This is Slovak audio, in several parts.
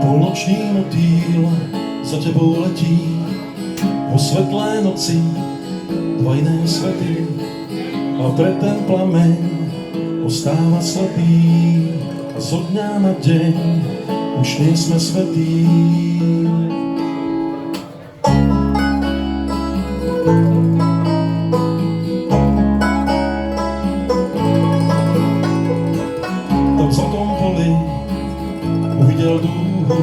Polnočný motýl za tebou letí po svetlé noci dva iné svety a pre ten plameň ostáva slepý a zo dňa na deň už nie sme svätí. Tam v zlatom poli uvidel dúhu,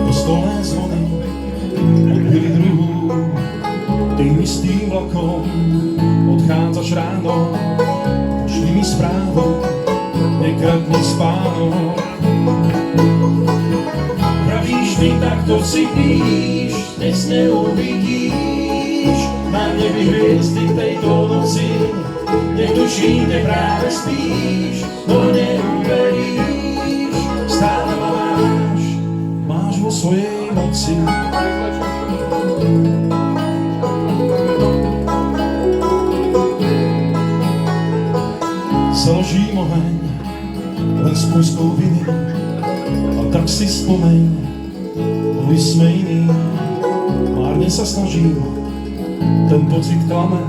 kostolné zvony odbili druhú. Tým istým vlakom odchádzaš ráno, pošli mi správu, nekradni spánok. Pravíš mi, takto si píš, dnes neuvidíš na nebi hviezdy tejto noci. Netuším, kde práve spíš, no neuveríš, stále ma máš vo svojej moci. Založím oheň len s púskou viny a tak si spomeň, boli sme iní. Márne sa snažím, ten pocit klame,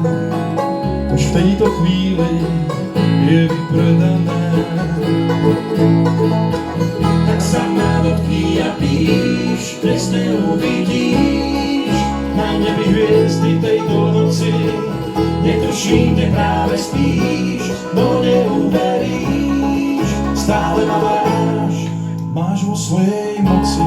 už v tejto chvíli je vypredané. Tak sa ma dotkni a píš, dnes neuvidíš na nebi hviezdy tejto noci. Netuším, kde práve spíš, no neuveríš, stále ma máš vo svojej moci.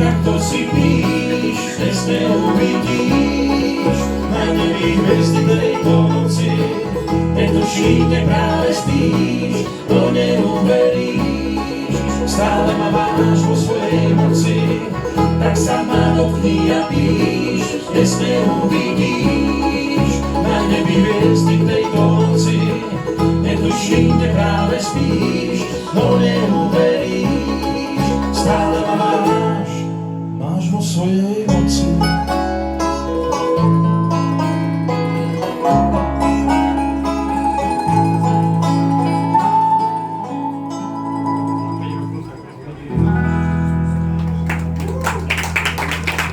Takto si píš, dnes neuvidíš na nebi hviezdy tejto noci. Netuším, kde práve spíš, to neuveríš, stále ma máš vo svojej moci. Tak sa ma dotkni a píš,